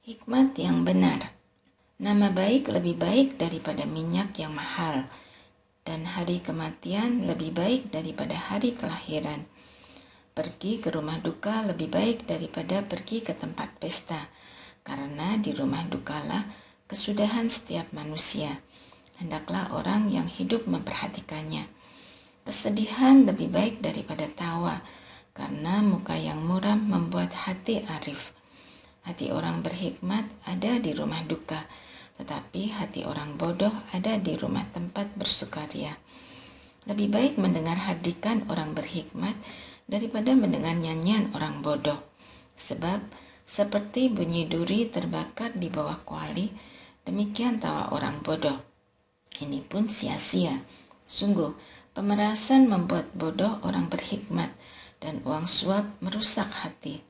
Hikmat yang benar. Nama baik lebih baik daripada minyak yang mahal, dan hari kematian lebih baik daripada hari kelahiran. Pergi ke rumah duka lebih baik daripada pergi ke tempat pesta, karena di rumah dukalah kesudahan setiap manusia. Hendaklah orang yang hidup memperhatikannya. Kesedihan lebih baik daripada tawa, karena muka yang muram membuat hati arif. Hati orang berhikmat ada di rumah duka, tetapi hati orang bodoh ada di rumah tempat bersukaria. Lebih baik mendengar hardikan orang berhikmat daripada mendengar nyanyian orang bodoh. Sebab seperti bunyi duri terbakar di bawah kuali, demikian tawa orang bodoh. Ini pun sia-sia. Sungguh, pemerasan membuat bodoh orang berhikmat, dan uang suap merusak hati.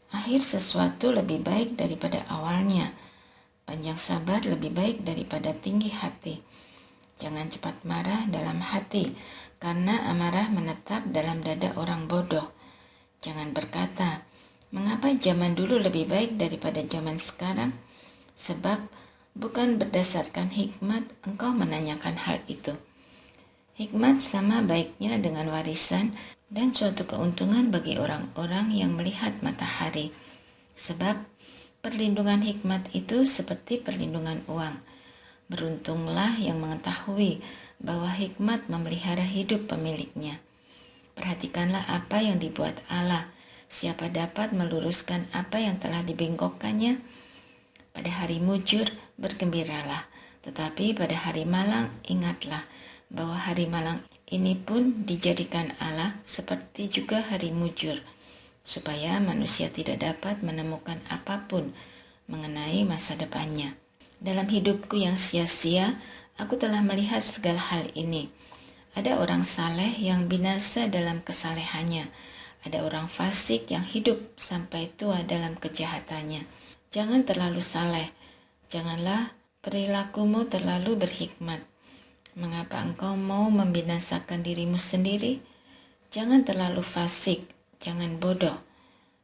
Akhir sesuatu lebih baik daripada awalnya. Panjang sabar lebih baik daripada tinggi hati. Jangan cepat marah dalam hati, karena amarah menetap dalam dada orang bodoh. Jangan berkata, mengapa zaman dulu lebih baik daripada zaman sekarang? Sebab bukan berdasarkan hikmat engkau menanyakan hal itu. Hikmat sama baiknya dengan warisan dan suatu keuntungan bagi orang-orang yang melihat matahari. Sebab perlindungan hikmat itu seperti perlindungan uang. Beruntunglah yang mengetahui bahwa hikmat memelihara hidup pemiliknya. Perhatikanlah apa yang dibuat Allah. Siapa dapat meluruskan apa yang telah dibengkokkannya? Pada hari mujur bergembiralah, tetapi pada hari malang ingatlah bahwa hari malang ini pun dijadikan Allah seperti juga hari mujur, supaya manusia tidak dapat menemukan apapun mengenai masa depannya. Dalam hidupku yang sia-sia, aku telah melihat segala hal ini. Ada orang saleh yang binasa dalam kesalehannya. Ada orang fasik yang hidup sampai tua dalam kejahatannya. Jangan terlalu saleh. Janganlah perilakumu terlalu berhikmat. Mengapa engkau mau membinasakan dirimu sendiri? Jangan terlalu fasik. Jangan bodoh.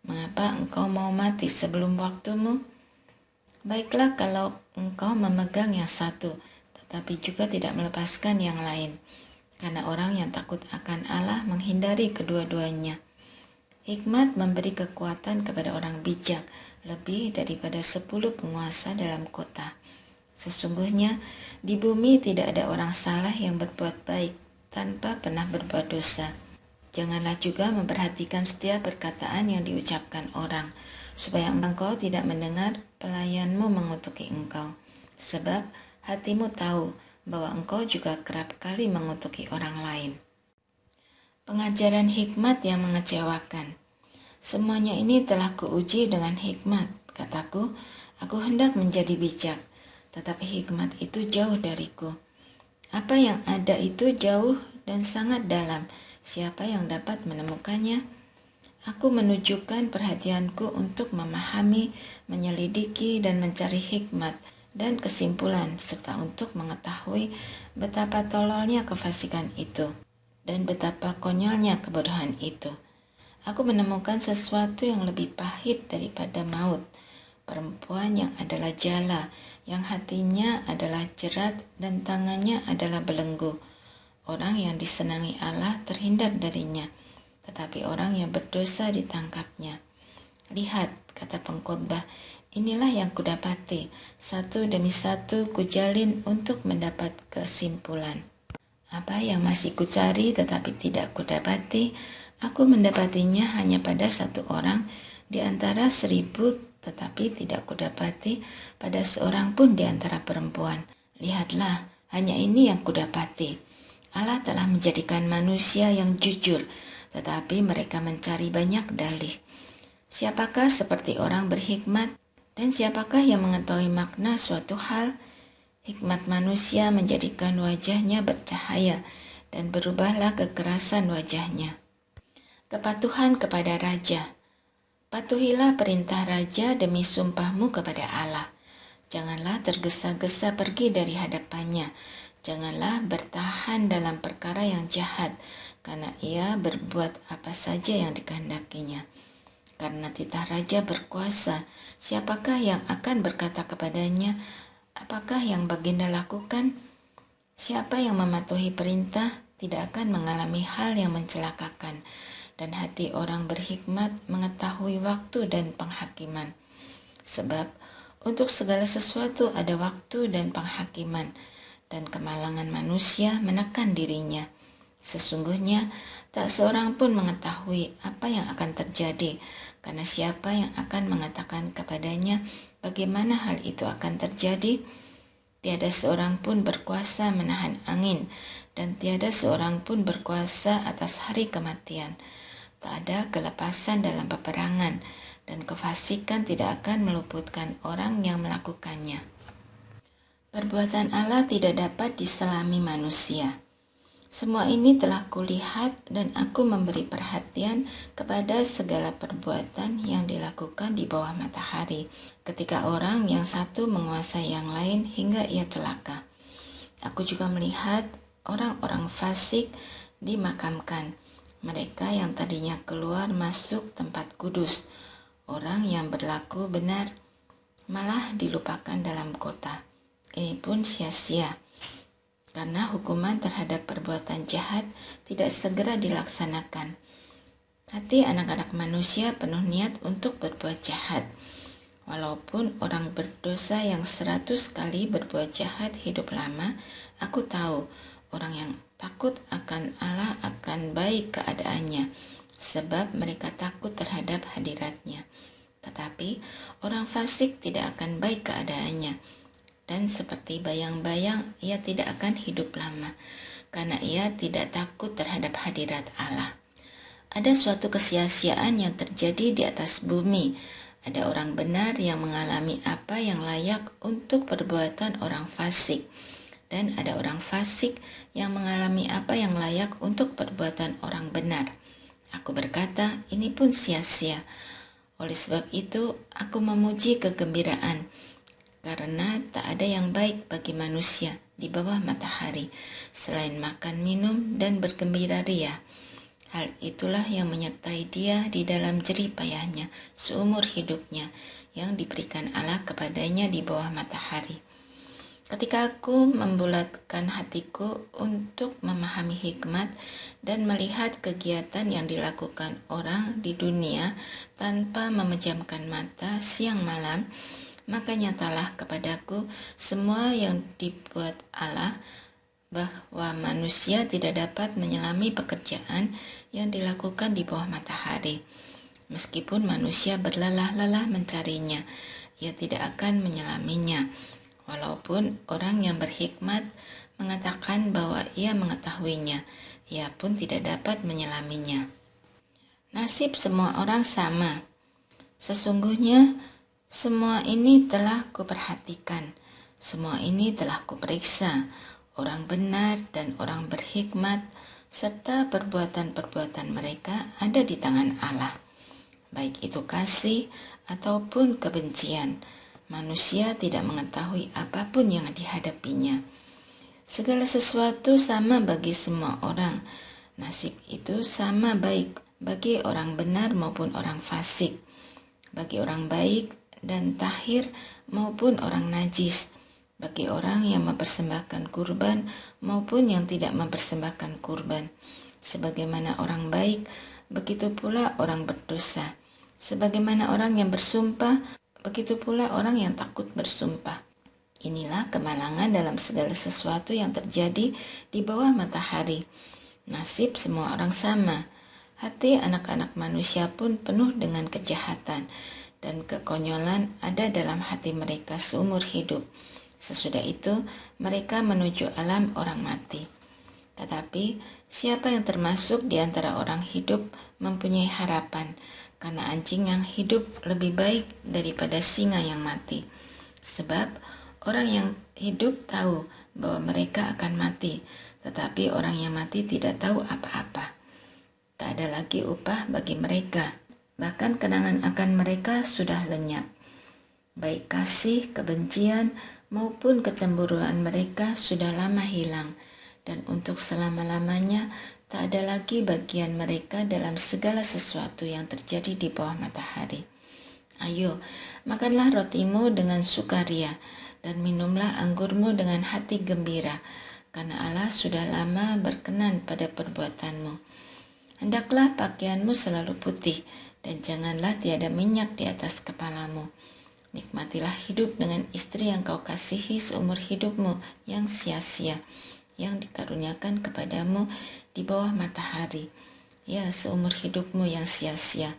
Mengapa engkau mau mati sebelum waktumu? Baiklah kalau engkau memegang yang satu, tetapi juga tidak melepaskan yang lain. Karena orang yang takut akan Allah menghindari kedua-duanya. Hikmat memberi kekuatan kepada orang bijak, lebih daripada 10 penguasa dalam kota. Sesungguhnya di bumi tidak ada orang salah yang berbuat baik tanpa pernah berbuat dosa. Janganlah juga memperhatikan setiap perkataan yang diucapkan orang, supaya engkau tidak mendengar pelayanmu mengutuki engkau. Sebab hatimu tahu bahwa engkau juga kerap kali mengutuki orang lain. Pengajaran hikmat yang mengecewakan. Semuanya ini telah kuuji dengan hikmat. Kataku, aku hendak menjadi bijak, tetapi hikmat itu jauh dariku. Apa yang ada itu jauh dan sangat dalam. Siapa yang dapat menemukannya? Aku menunjukkan perhatianku untuk memahami, menyelidiki, dan mencari hikmat dan kesimpulan, serta untuk mengetahui betapa tololnya kefasikan itu dan betapa konyolnya kebodohan itu. Aku menemukan sesuatu yang lebih pahit daripada maut, perempuan yang adalah jala, yang hatinya adalah jerat dan tangannya adalah belenggu. Orang yang disenangi Allah terhindar darinya, tetapi orang yang berdosa ditangkapnya. Lihat, kata pengkhotbah, inilah yang kudapati, satu demi satu kujalin untuk mendapat kesimpulan. Apa yang masih kucari tetapi tidak kudapati, aku mendapatinya hanya pada satu orang di antara 1000, tetapi tidak kudapati pada seorang pun di antara perempuan. Lihatlah, hanya ini yang kudapati. Allah telah menjadikan manusia yang jujur, tetapi mereka mencari banyak dalih. Siapakah seperti orang berhikmat, dan siapakah yang mengetahui makna suatu hal? Hikmat manusia menjadikan wajahnya bercahaya, dan berubahlah kekerasan wajahnya. Kepatuhan kepada raja. Patuhilah perintah raja demi sumpahmu kepada Allah. Janganlah tergesa-gesa pergi dari hadapannya. Janganlah bertahan dalam perkara yang jahat, karena ia berbuat apa saja yang dikehendakinya. Karena titah raja berkuasa, siapakah yang akan berkata kepadanya, apakah yang baginda lakukan? Siapa yang mematuhi perintah tidak akan mengalami hal yang mencelakakan, dan hati orang berhikmat mengetahui waktu dan penghakiman. Sebab untuk segala sesuatu ada waktu dan penghakiman, dan kemalangan manusia menekan dirinya. Sesungguhnya tak seorang pun mengetahui apa yang akan terjadi, karena siapa yang akan mengatakan kepadanya bagaimana hal itu akan terjadi? Tiada seorang pun berkuasa menahan angin, dan tiada seorang pun berkuasa atas hari kematian. Tak ada kelepasan dalam peperangan, dan kefasikan tidak akan meluputkan orang yang melakukannya. Perbuatan Allah tidak dapat diselami manusia. Semua ini telah kulihat dan aku memberi perhatian kepada segala perbuatan yang dilakukan di bawah matahari, ketika orang yang satu menguasai yang lain hingga ia celaka. Aku juga melihat orang-orang fasik dimakamkan, mereka yang tadinya keluar masuk tempat kudus, orang yang berlaku benar malah dilupakan dalam kota. Ini pun sia-sia, karena hukuman terhadap perbuatan jahat tidak segera dilaksanakan. Hati anak-anak manusia penuh niat untuk berbuat jahat. Walaupun orang berdosa yang 100 kali berbuat jahat hidup lama, aku tahu orang yang takut akan Allah akan baik keadaannya, sebab mereka takut terhadap hadiratnya. Tetapi orang fasik tidak akan baik keadaannya, dan seperti bayang-bayang ia tidak akan hidup lama, karena ia tidak takut terhadap hadirat Allah. Ada suatu kesia-siaan yang terjadi di atas bumi. Ada orang benar yang mengalami apa yang layak untuk perbuatan orang fasik, dan ada orang fasik yang mengalami apa yang layak untuk perbuatan orang benar. Aku berkata, ini pun sia-sia. Oleh sebab itu, aku memuji kegembiraan, karena tak ada yang baik bagi manusia di bawah matahari selain makan, minum, dan bergembira ria. Hal itulah yang menyertai dia di dalam jerih payahnya seumur hidupnya yang diberikan Allah kepadanya di bawah matahari. Ketika aku membulatkan hatiku untuk memahami hikmat dan melihat kegiatan yang dilakukan orang di dunia tanpa memejamkan mata siang malam, maka nyatalah kepadaku semua yang dibuat Allah, bahwa manusia tidak dapat menyelami pekerjaan yang dilakukan di bawah matahari. Meskipun manusia berlelah-lelah mencarinya, ia tidak akan menyelaminya. Walaupun orang yang berhikmat mengatakan bahwa ia mengetahuinya, ia pun tidak dapat menyelaminya. Nasib semua orang sama. Sesungguhnya semua ini telah kuperhatikan, semua ini telah kuperiksa, orang benar dan orang berhikmat, serta perbuatan-perbuatan mereka ada di tangan Allah. Baik itu kasih ataupun kebencian, manusia tidak mengetahui apapun yang dihadapinya. Segala sesuatu sama bagi semua orang, nasib itu sama baik bagi orang benar maupun orang fasik, bagi orang baik dan tahir maupun orang najis, bagi orang yang mempersembahkan kurban maupun yang tidak mempersembahkan kurban. Sebagaimana orang baik, begitu pula orang berdosa. Sebagaimana orang yang bersumpah, begitu pula orang yang takut bersumpah. Inilah kemalangan dalam segala sesuatu yang terjadi di bawah matahari. Nasib semua orang sama. Hati anak-anak manusia pun penuh dengan kejahatan, dan kekonyolan ada dalam hati mereka seumur hidup. Sesudah itu, mereka menuju alam orang mati. Tetapi, siapa yang termasuk di antara orang hidup mempunyai harapan, karena anjing yang hidup lebih baik daripada singa yang mati. Sebab, orang yang hidup tahu bahwa mereka akan mati, tetapi orang yang mati tidak tahu apa-apa. Tak ada lagi upah bagi mereka. Bahkan kenangan akan mereka sudah lenyap. Baik kasih, kebencian, maupun kecemburuan mereka sudah lama hilang, dan untuk selama-lamanya tak ada lagi bagian mereka dalam segala sesuatu yang terjadi di bawah matahari. Ayo, makanlah rotimu dengan sukaria, dan minumlah anggurmu dengan hati gembira, karena Allah sudah lama berkenan pada perbuatanmu. Hendaklah pakaianmu selalu putih, dan janganlah tiada minyak di atas kepalamu. Nikmatilah hidup dengan istri yang kau kasihi seumur hidupmu yang sia-sia, yang dikaruniakan kepadamu di bawah matahari. Ya, seumur hidupmu yang sia-sia.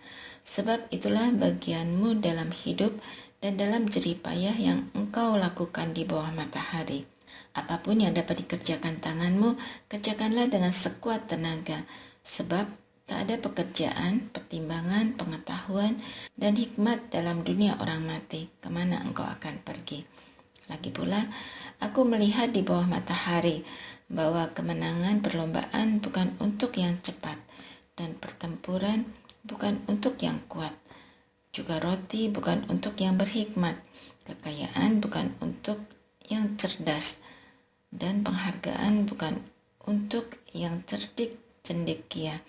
Sebab itulah bagianmu dalam hidup dan dalam jerih payah yang engkau lakukan di bawah matahari. Apapun yang dapat dikerjakan tanganmu, kerjakanlah dengan sekuat tenaga, sebab tak ada pekerjaan, pertimbangan, pengetahuan, dan hikmat dalam dunia orang mati, kemana engkau akan pergi. Lagi pula, aku melihat di bawah matahari bahwa kemenangan perlombaan bukan untuk yang cepat, dan pertempuran bukan untuk yang kuat. Juga roti bukan untuk yang berhikmat, kekayaan bukan untuk yang cerdas, dan penghargaan bukan untuk yang cerdik cendekia,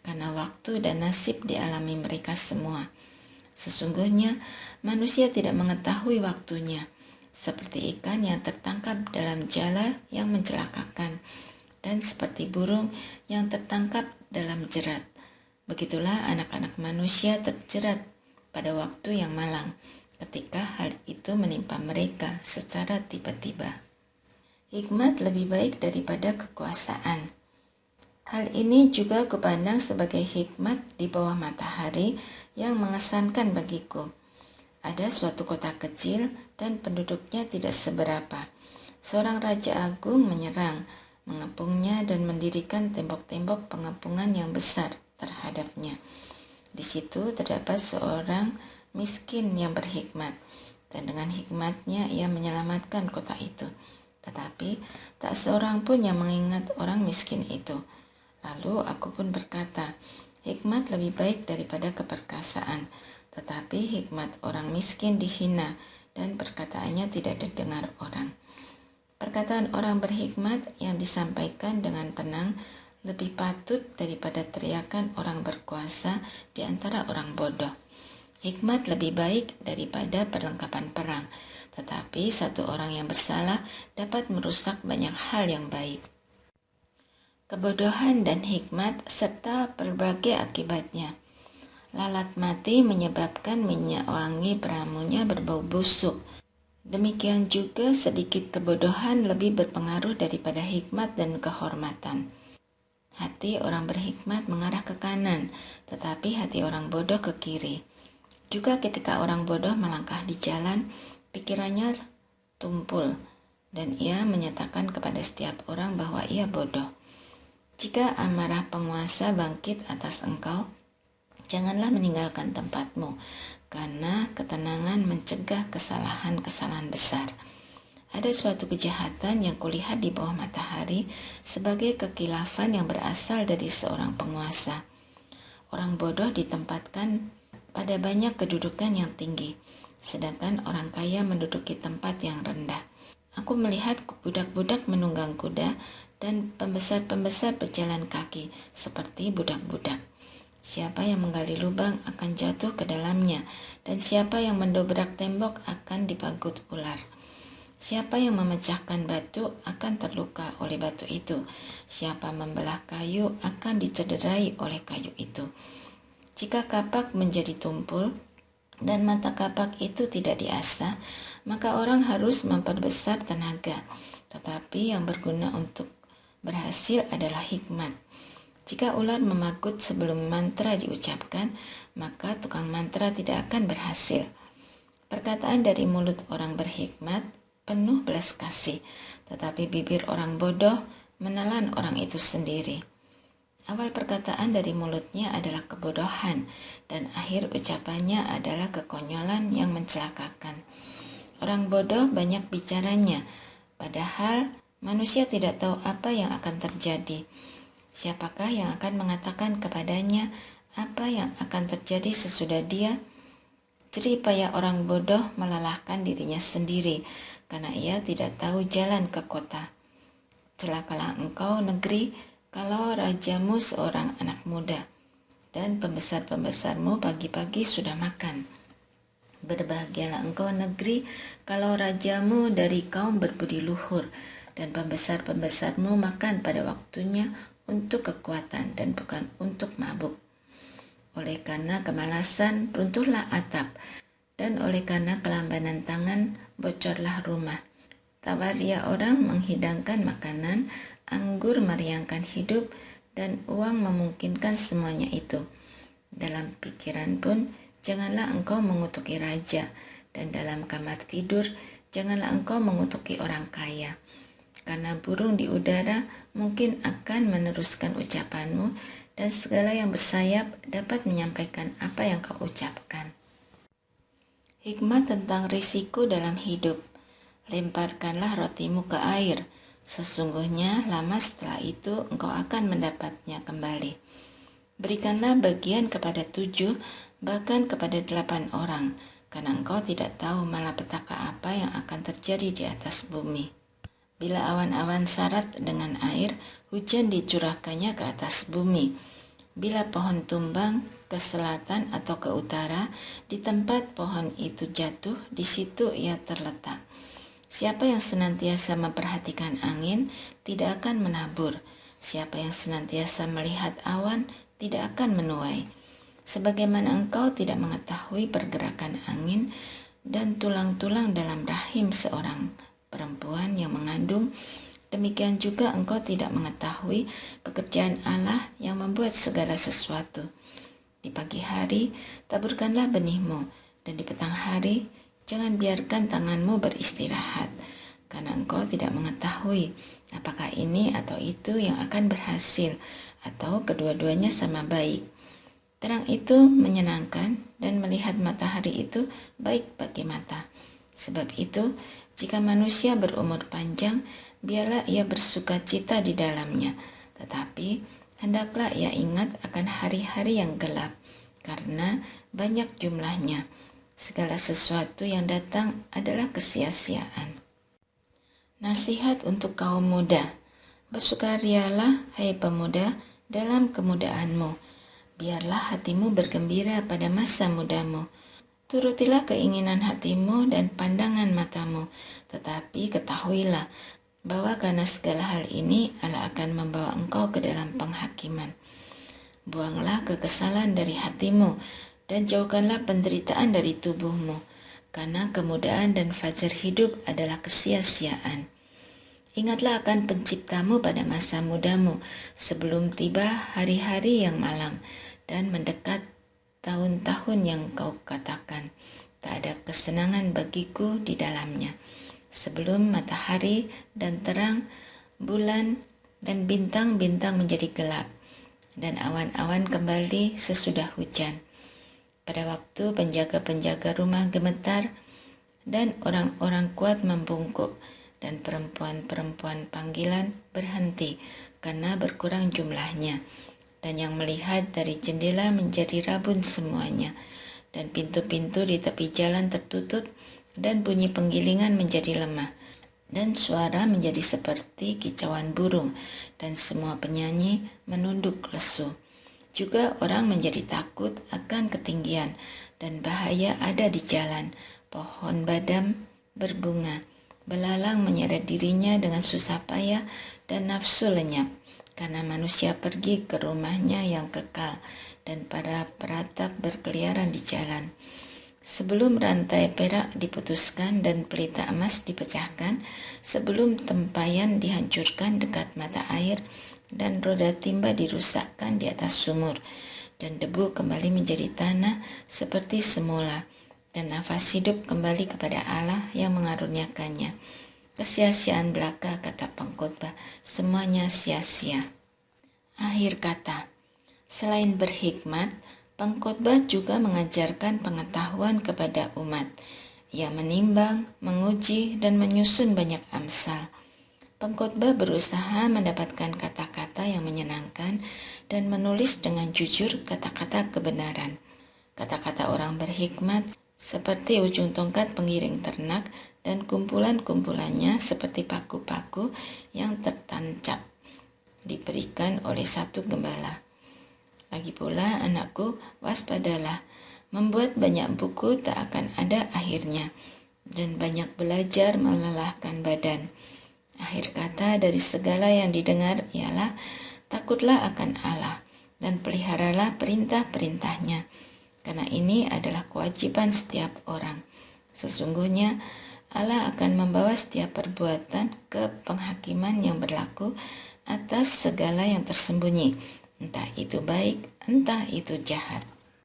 karena waktu dan nasib dialami mereka semua. Sesungguhnya manusia tidak mengetahui waktunya, seperti ikan yang tertangkap dalam jala yang mencelakakan, dan seperti burung yang tertangkap dalam jerat. Begitulah anak-anak manusia terjerat pada waktu yang malang, ketika hal itu menimpa mereka secara tiba-tiba. Hikmat lebih baik daripada kekuasaan. Hal ini juga kupandang sebagai hikmat di bawah matahari yang mengesankan bagiku. Ada suatu kota kecil dan penduduknya tidak seberapa. Seorang raja agung menyerang, mengepungnya dan mendirikan tembok-tembok pengepungan yang besar terhadapnya. Di situ terdapat seorang miskin yang berhikmat, dan dengan hikmatnya ia menyelamatkan kota itu. Tetapi tak seorang pun yang mengingat orang miskin itu. Lalu aku pun berkata, hikmat lebih baik daripada keperkasaan, tetapi hikmat orang miskin dihina dan perkataannya tidak didengar orang. Perkataan orang berhikmat yang disampaikan dengan tenang lebih patut daripada teriakan orang berkuasa di antara orang bodoh. Hikmat lebih baik daripada perlengkapan perang, tetapi satu orang yang bersalah dapat merusak banyak hal yang baik. Kebodohan dan hikmat serta berbagai akibatnya. Lalat mati menyebabkan minyak wangi peramunya berbau busuk. Demikian juga sedikit kebodohan lebih berpengaruh daripada hikmat dan kehormatan. Hati orang berhikmat mengarah ke kanan, tetapi hati orang bodoh ke kiri. Juga ketika orang bodoh melangkah di jalan, pikirannya tumpul, dan ia menyatakan kepada setiap orang bahwa ia bodoh. Jika amarah penguasa bangkit atas engkau, janganlah meninggalkan tempatmu, karena ketenangan mencegah kesalahan-kesalahan besar. Ada suatu kejahatan yang kulihat di bawah matahari sebagai kekilafan yang berasal dari seorang penguasa. Orang bodoh ditempatkan pada banyak kedudukan yang tinggi, sedangkan orang kaya menduduki tempat yang rendah. Aku melihat budak-budak menunggang kuda dan pembesar-pembesar berjalan kaki seperti budak-budak. Siapa yang menggali lubang akan jatuh ke dalamnya, dan siapa yang mendobrak tembok akan dipagut ular. Siapa yang memecahkan batu akan terluka oleh batu itu. Siapa membelah kayu akan dicederai oleh kayu itu. Jika kapak menjadi tumpul dan mata kapak itu tidak diasah, maka orang harus memperbesar tenaga. Tetapi yang berguna untuk berhasil adalah hikmat. Jika ular memagut sebelum mantra diucapkan, maka tukang mantra tidak akan berhasil. Perkataan dari mulut orang berhikmat penuh belas kasih, tetapi bibir orang bodoh menelan orang itu sendiri. Awal perkataan dari mulutnya adalah kebodohan, dan akhir ucapannya adalah kekonyolan yang mencelakakan. Orang bodoh banyak bicaranya, padahal manusia tidak tahu apa yang akan terjadi. Siapakah yang akan mengatakan kepadanya apa yang akan terjadi sesudah dia? Jerih payah orang bodoh melelahkan dirinya sendiri, karena ia tidak tahu jalan ke kota. Celakalah engkau negeri, kalau rajamu seorang anak muda, dan pembesar-pembesarmu pagi-pagi sudah makan. Berbahagialah engkau negeri, kalau rajamu dari kaum berbudi luhur, dan pembesar-pembesarmu makan pada waktunya untuk kekuatan dan bukan untuk mabuk. Oleh karena kemalasan runtuhlah atap, dan oleh karena kelambanan tangan bocorlah rumah. Tawaria orang menghidangkan makanan, anggur meriangkan hidup, dan uang memungkinkan semuanya itu. Dalam pikiran pun janganlah engkau mengutuki raja, dan dalam kamar tidur janganlah engkau mengutuki orang kaya. Karena burung di udara mungkin akan meneruskan ucapanmu, dan segala yang bersayap dapat menyampaikan apa yang kau ucapkan. Hikmat tentang risiko dalam hidup. Lemparkanlah rotimu ke air. Sesungguhnya lama setelah itu engkau akan mendapatnya kembali. Berikanlah bagian kepada 7, bahkan kepada 8 orang, karena engkau tidak tahu malapetaka apa yang akan terjadi di atas bumi. Bila awan-awan syarat dengan air, hujan dicurahkannya ke atas bumi. Bila pohon tumbang ke selatan atau ke utara, di tempat pohon itu jatuh, di situ ia terletak. Siapa yang senantiasa memperhatikan angin tidak akan menabur. Siapa yang senantiasa melihat awan tidak akan menuai. Sebagaimana engkau tidak mengetahui pergerakan angin dan tulang-tulang dalam rahim seorang perempuan yang mengandung, demikian juga engkau tidak mengetahui pekerjaan Allah yang membuat segala sesuatu. Di pagi hari taburkanlah benihmu, dan di petang hari jangan biarkan tanganmu beristirahat, karena engkau tidak mengetahui apakah ini atau itu yang akan berhasil, atau kedua-duanya sama baik. Terang itu menyenangkan, dan melihat matahari itu baik bagi mata. Sebab itu, jika manusia berumur panjang, biarlah ia bersuka cita di dalamnya. Tetapi, hendaklah ia ingat akan hari-hari yang gelap, karena banyak jumlahnya. Segala sesuatu yang datang adalah kesia-siaan. Nasihat untuk kaum muda. Bersukarialah, hai pemuda, dalam kemudaanmu. Biarlah hatimu bergembira pada masa mudamu. Turutilah keinginan hatimu dan pandangan matamu, tetapi ketahuilah bahwa karena segala hal ini Allah akan membawa engkau ke dalam penghakiman. Buanglah kekesalan dari hatimu, dan jauhkanlah penderitaan dari tubuhmu, karena kemudahan dan fajar hidup adalah kesia-siaan. Ingatlah akan penciptamu pada masa mudamu, sebelum tiba hari-hari yang malang, dan mendekat tahun-tahun yang kau katakan, tak ada kesenangan bagiku di dalamnya. Sebelum matahari dan terang, bulan dan bintang-bintang menjadi gelap, dan awan-awan kembali sesudah hujan. Pada waktu penjaga-penjaga rumah gemetar, dan orang-orang kuat membungkuk, dan perempuan-perempuan panggilan berhenti karena berkurang jumlahnya, dan yang melihat dari jendela menjadi rabun semuanya, dan pintu-pintu di tepi jalan tertutup, dan bunyi penggilingan menjadi lemah, dan suara menjadi seperti kicauan burung, dan semua penyanyi menunduk lesu. Juga orang menjadi takut akan ketinggian, dan bahaya ada di jalan. Pohon badam berbunga, belalang menyeret dirinya dengan susah payah, dan nafsu lenyap, karena manusia pergi ke rumahnya yang kekal, dan para peratap berkeliaran di jalan. Sebelum rantai perak diputuskan dan pelita emas dipecahkan, sebelum tempayan dihancurkan dekat mata air, dan roda timba dirusakkan di atas sumur, dan debu kembali menjadi tanah seperti semula, dan nafas hidup kembali kepada Allah yang mengaruniakannya. Kesia-siaan belaka, kata pengkhotbah, semuanya sia-sia. Akhir kata. Selain berhikmat, pengkhotbah juga mengajarkan pengetahuan kepada umat. Ia menimbang, menguji, dan menyusun banyak amsal. Pengkhotbah berusaha mendapatkan kata-kata yang menyenangkan dan menulis dengan jujur kata-kata kebenaran. Kata-kata orang berhikmat seperti ujung tongkat pengiring ternak, dan kumpulan-kumpulannya seperti paku-paku yang tertancap diberikan oleh satu gembala. Lagi pula, anakku, waspadalah, Membuat banyak buku tak akan ada akhirnya, dan banyak belajar melelahkan badan. Akhir kata dari segala yang didengar ialah takutlah akan Allah dan peliharalah perintah-perintahnya, karena ini adalah kewajiban setiap orang. Sesungguhnya Allah akan membawa setiap perbuatan ke penghakiman yang berlaku atas segala yang tersembunyi, entah itu baik, entah itu jahat.